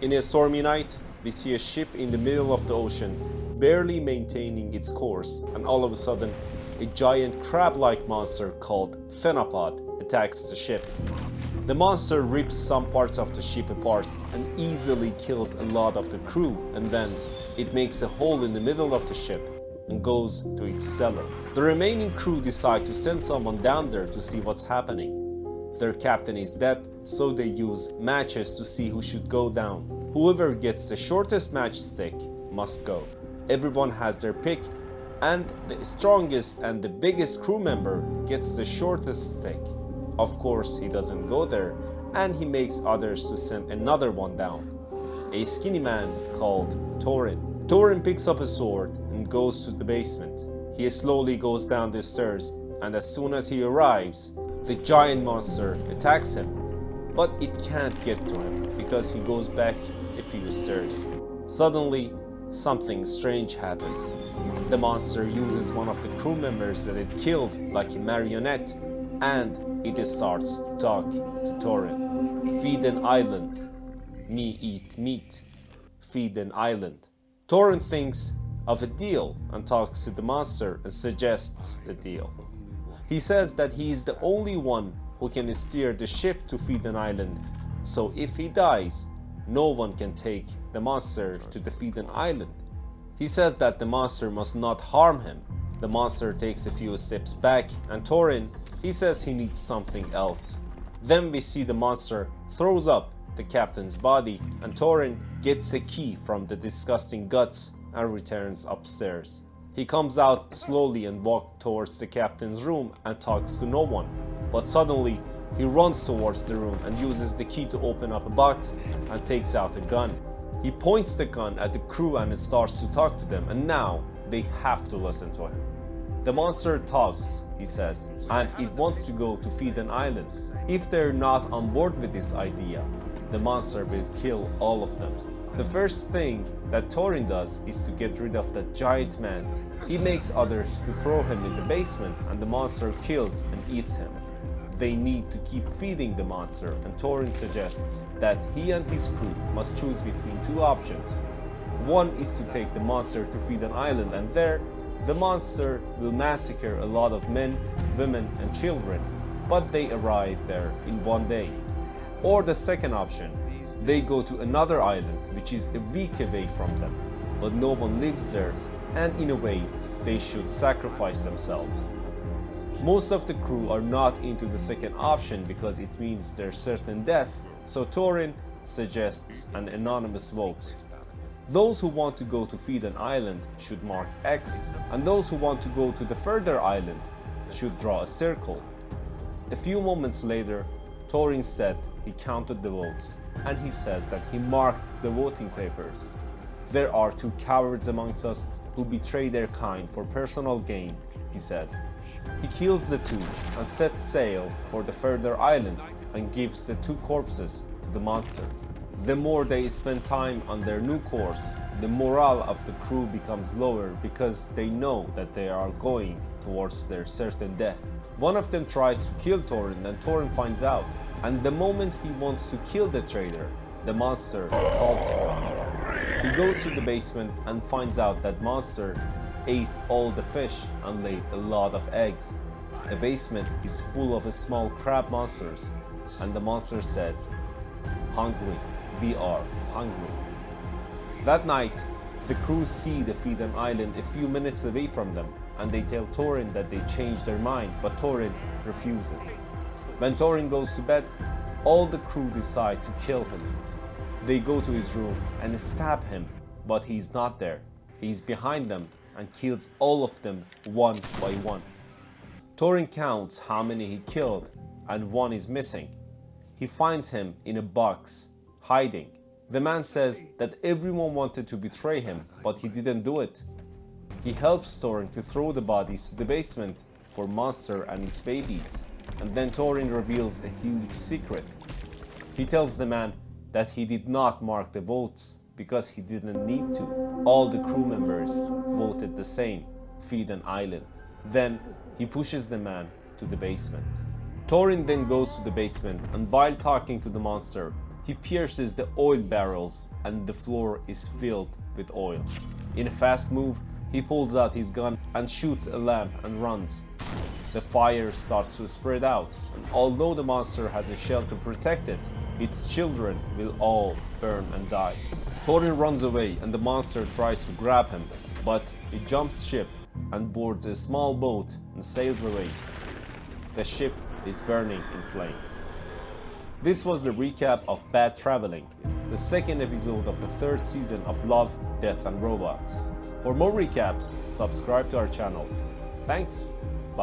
In a stormy night, we see a ship in the middle of the ocean, barely maintaining its course, and all of a sudden, a giant crab-like monster called Phenopod attacks the ship. The monster rips some parts of the ship apart and easily kills a lot of the crew, and then it makes a hole in the middle of the ship and goes to its cellar. The remaining crew decide to send someone down there to see what's happening. Their captain is dead, so they use matches to see who should go down. Whoever gets the shortest matchstick must go. Everyone has their pick, and the strongest and the biggest crew member gets the shortest stick. Of course, he doesn't go there, and he makes others to send another one down. A skinny man called Torin. Torin picks up a sword and goes to the basement. He slowly goes down the stairs, and as soon as he arrives, the giant monster attacks him, but it can't get to him because he goes back a few stairs. Suddenly, something strange happens. The monster uses one of the crew members that it killed like a marionette, and it starts to talk to Torin. Feed an island. Me eat meat. Feed an island. Torin thinks of a deal and talks to the monster and suggests the deal. He says that he is the only one who can steer the ship to feed an island, so if he dies, no one can take the monster to the Feed-an Island. He says that the monster must not harm him. The monster takes a few steps back, and Torin, he says he needs something else. Then we see the monster throws up the captain's body, and Torin gets a key from the disgusting guts and returns upstairs. He comes out slowly and walks towards the captain's room and talks to no one. But suddenly, he runs towards the room and uses the key to open up a box and takes out a gun. He points the gun at the crew and it starts to talk to them, and now they have to listen to him. The monster talks, he says, and it wants to go to Feed an Island. If they're not on board with this idea, the monster will kill all of them. The first thing that Torin does is to get rid of that giant man. He makes others to throw him in the basement, and the monster kills and eats him. They need to keep feeding the monster, and Torin suggests that he and his crew must choose between two options. One is to take the monster to Feed an Island, and there, the monster will massacre a lot of men, women, and children, but they arrive there in one day. Or the second option, they go to another island which is a week away from them, but no one lives there, and in a way, they should sacrifice themselves. Most of the crew are not into the second option because it means their certain death, so Torin suggests an anonymous vote. Those who want to go to Feed an Island should mark X, and those who want to go to the further island should draw a circle. A few moments later, Torin said he counted the votes, and he says that he marked the voting papers. There are two cowards amongst us who betray their kind for personal gain, he says. He kills the two and sets sail for the further island and gives the two corpses to the monster. The more they spend time on their new course, the morale of the crew becomes lower because they know that they are going towards their certain death. One of them tries to kill Torin, and Torin finds out, and the moment he wants to kill the traitor, the monster calls for him. He goes to the basement and finds out that monster ate all the fish and laid a lot of eggs. The basement is full of small crab monsters, and the monster says, "Hungry, we are hungry." That night, the crew see the Feed an Island a few minutes away from them, and they tell Torin that they changed their mind, but Torin refuses. When Torin goes to bed, all the crew decide to kill him. They go to his room and stab him, but he's not there. He's behind them and kills all of them one by one. Torin counts how many he killed, and one is missing. He finds him in a box, hiding. The man says that everyone wanted to betray him, but he didn't do it. He helps Torin to throw the bodies to the basement for Monster and its babies, and then Torin reveals a huge secret. He tells the man that he did not mark the votes because he didn't need to. All the crew members voted the same, Feed an Island. Then he pushes the man to the basement. Torin then goes to the basement, and while talking to the monster, He pierces the oil barrels and the floor is filled with oil. In a fast move, he pulls out his gun and shoots a lamp and runs. The fire starts to spread out, and although the monster has a shell to protect it, its children will all burn and die. Thorin runs away and the monster tries to grab him, but he jumps ship and boards a small boat and sails away. The ship is burning in flames. This was the recap of Bad Traveling, the second episode of the third season of Love, Death and Robots. For more recaps, subscribe to our channel. Thanks!